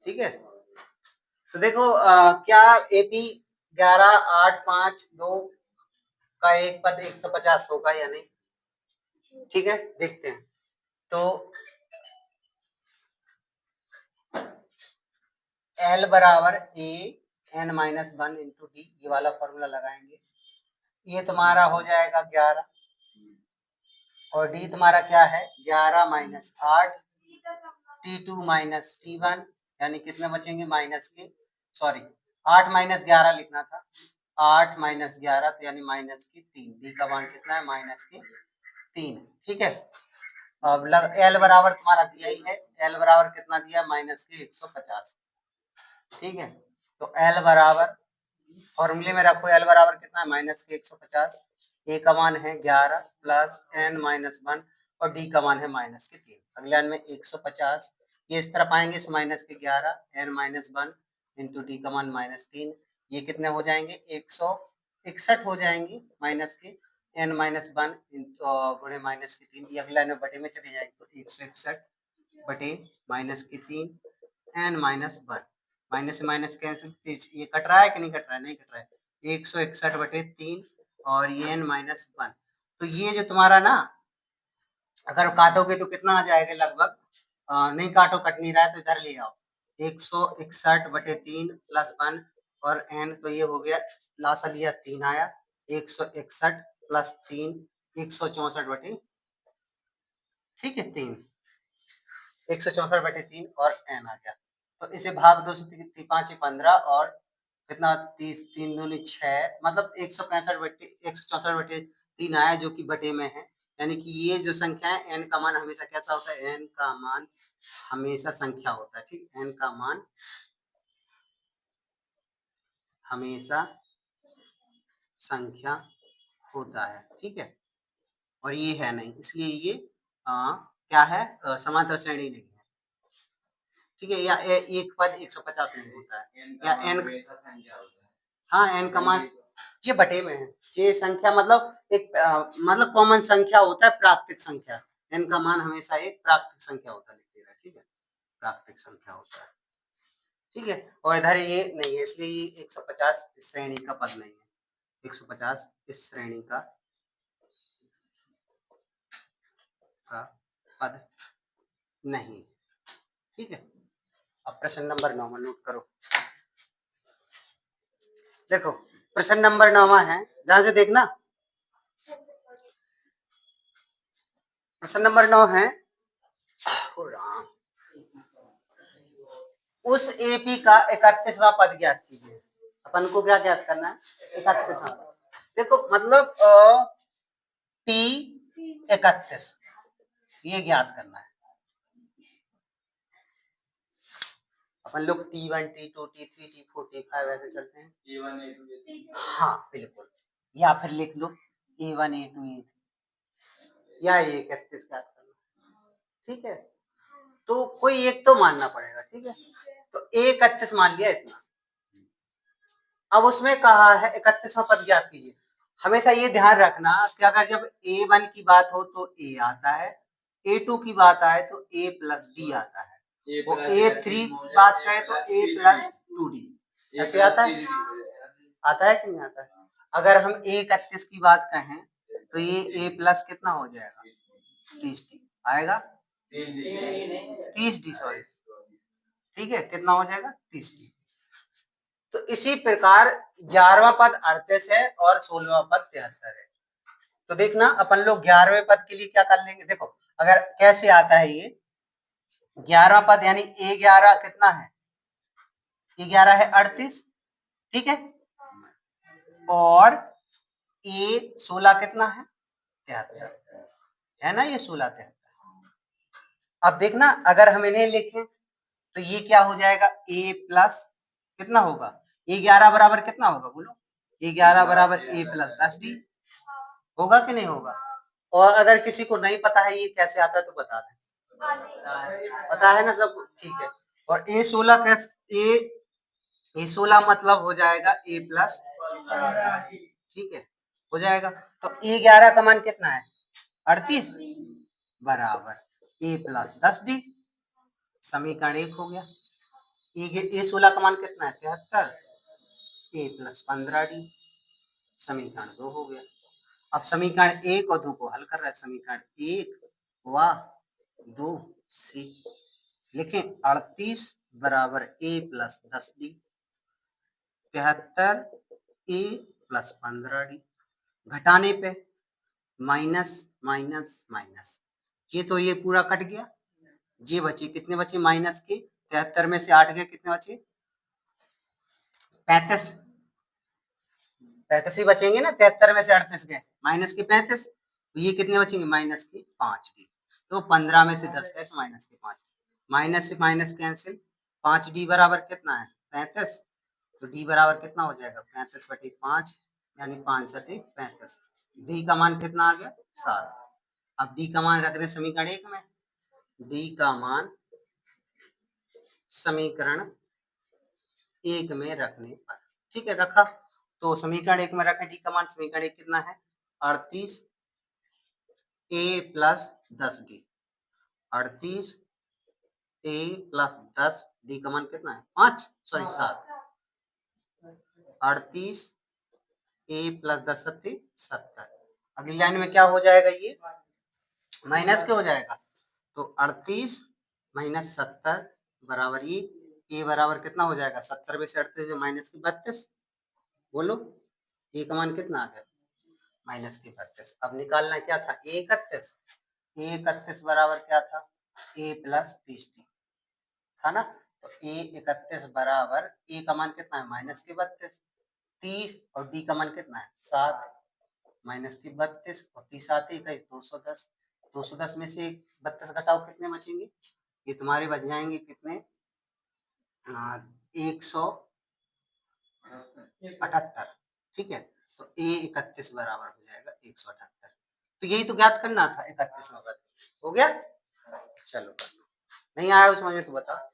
ठीक है। तो देखो क्या एपी 11, 8, 5, 2 का एक पद 150 होगा या नहीं? ठीक है, देखते हैं। तो L बराबर A N minus 1 into D, ये वाला फॉर्मूला लगाएंगे। ये तुम्हारा हो जाएगा 11 और डी तुम्हारा क्या है 11 माइनस 8 T2 माइनस T1, यानी कितने बचेंगे माइनस के, सॉरी 8 माइनस 11 लिखना था, 8 माइनस 11 तो यानी माइनस के 3, डी का मान कितना है माइनस के 3। ठीक है, अब एल बराबर तुम्हारा दिया ही है, एल बराबर कितना दिया माइनस के 150। ठीक है, तो एल बराबर फॉर्मूले में रखो, एल बराबर कितना है माइनस के 150, ए का मान है 11 प्लस एन माइनस 1 और डी का मान है माइनस के 3। अगले लाइन में 150, ये इस तरफ आएंगे तो माइनस के 11 एन माइनस 1 इंटू डी का मान माइनस 3, ये कितने हो जाएंगे 161 हो जाएंगे माइनस के एन माइनस 1 गुणे माइनस के 3, ये अगले लाइन में बटे में चले जाएंगे तो 161 बटे माइनस के 3 एन माइनस 1, माइनस से माइनस कैंसिल, ये कट रहा है कि नहीं कट रहा है, नहीं कट रहा है, 161 बटे 3 और ये एन माइनस 1। तो ये जो तुम्हारा ना अगर काटोगे तो कितना आ जाएगा लगभग, नहीं काटो कट नहीं रहा है तो इधर ले आओ, 161 बटे 3 प्लस 1 और एन, तो ये हो गया लासा लिया 3 आया, 161 प्लस 3 164 बटे, ठीक है 3, 164 बटे 3 और एन आ गया। तो इसे भाग 2 से 5 15 और कितना 30, 3 दूनी 6, मतलब 165 बटे 164 बटे 3 आया जो कि बटे में है, यानी कि ये जो संख्या है एन का मान हमेशा कैसा होता है, एन का मान हमेशा संख्या होता है। ठीक, एन का मान हमेशा संख्या होता है। ठीक है, और ये है नहीं, इसलिए ये क्या है समांतर श्रेणी नहीं है। ठीक है, या एक पद 150 नहीं होता है, या एन हाँ एन का मान ये बटे में है, ये संख्या मतलब एक मतलब कॉमन संख्या होता है, प्राकृतिक संख्या, एन का मान हमेशा एक प्राकृतिक संख्या होता है, लिख दे रहा है। ठीक है, प्राकृतिक संख्या होता है। ठीक है, और इधर ये नहीं है, इसलिए ये 150 इस श्रेणी का पद नहीं है, 150 इस श्रेणी का पद नहीं। ठीक है, अब प्रश्न नंबर 9 नोट करो। देखो प्रश्न नंबर 9 है, ध्यान से देखना, प्रश्न नंबर 9 है, उस एपी का 31वां पद ज्ञात कीजिए। अपन को क्या ज्ञात करना है, 31वां। देखो मतलब टी 31 ये ज्ञात करना है। अपन लोग T1, T2, T3, T4, T5 ऐसे चलते हैं, A1, A2, A3। हाँ बिल्कुल, या फिर लिख लो A1, A2, A3 या 31 ज्ञात करना। ठीक है, तो कोई एक तो मानना पड़ेगा। ठीक है, तो 31 मान लिया इतना। अब उसमें कहा है 31वां पद ज्ञात कीजिए। हमेशा ये ध्यान रखना कि अगर जब A1 की बात हो तो A आता है, A2 की बात आए तो A प्लस D आता है, वो A3 की बात कहे तो A प्लस 2D ऐसे आता है, आता है कि नहीं आता है। अगर हम 31 की बात कहें तो ये A प्लस कितना हो जाएगा 30D आएगा, 30D सॉरी, ठीक है कितना हो जाएगा 30D। तो इसी प्रकार 11वां पद 38 है और 16वां पद 73 है। तो देखना अपन लोग 11वें पद के लिए क्या कर लेंगे, देखो अगर कैसे आता है ये 11वां पद, यानी A11 कितना है, A11 है 38, ठीक है, और A16 कितना है 73, है ना, ये 16 73। अब देखना अगर हम इन्हें लिखें तो ये क्या हो जाएगा A प्लस कितना होगा, A11 बराबर कितना होगा बोलो, A11 बराबर A प्लस 10D होगा कि नहीं होगा। और अगर किसी को नहीं पता है ये कैसे आता है तो बता दें, पता है ना सब, ठीक है। और A16 A16 मतलब हो जाएगा A प्लस, ठीक है हो जाएगा। तो A11 का मान कितना है 38 बराबर A प्लस 10D, समीकरण 1 हो गया। ए 16 का मान कितना है 73, ए प्लस 15d, समीकरण 2 हो गया। अब समीकरण 1 और 2 को हल कर रहा है, समीकरण 1 व 2 सी लिखें 38 बराबर ए प्लस 10d, 73 ए प्लस 15d, घटाने पे माइनस माइनस माइनस, ये तो ये पूरा कट गया, ये बचे कितने बचे माइनस के, 73 में से 8 गए कितने बचे 35, 35 ही बचेंगे ना, 73 में से 38 गए माइनस के 35, तो ये कितने बचेंगे माइनस के 5 डी, तो 15 में से 10 गए माइनस के 5, माइनस से माइनस कैंसिल, 5d बराबर कितना है 35, तो d बराबर कितना हो जाएगा 35/5 यानी 5 सते 35, d का मान कितना आ गया 7। अब d का मान रख दें समीकरण 1 में, d का मान समीकरण 1 में रखने पर, ठीक है रखा, तो समीकरण 1 में रखें d का मान, समीकरण 1 कितना है 38 a plus 10d, 38 a plus 10 d का मान कितना है 5 सॉरी 7, 38 a प्लस 10 सत्ती 70, अगली लाइन में क्या हो जाएगा ये माइनस के हो जाएगा, तो 38 माइनस 70 बराबर ये, ए बराबर कितना हो जाएगा 70 में से 38 माइनस की 32, बोलो ए का मान कितना आ गया माइनस की 32। अब निकालना क्या था ए 31, ए 31 बराबर क्या था ए प्लस 30d था ना, तो ए 31 बराबर ए का मान कितना है माइनस की 32, 30 और डी का मान कितना है 7 माइनस की 32 और 30 आते 21 210, 210 में से 32 घटाओ कितने बचेंगे, ये तुम्हारे बच जाएंगे कितने 178, ठीक है, तो ए 31 बराबर हो जाएगा 178, तो यही तो ज्ञात करना था 31 में 32 हो गया, चलो नहीं आया समझ में तो बताओ।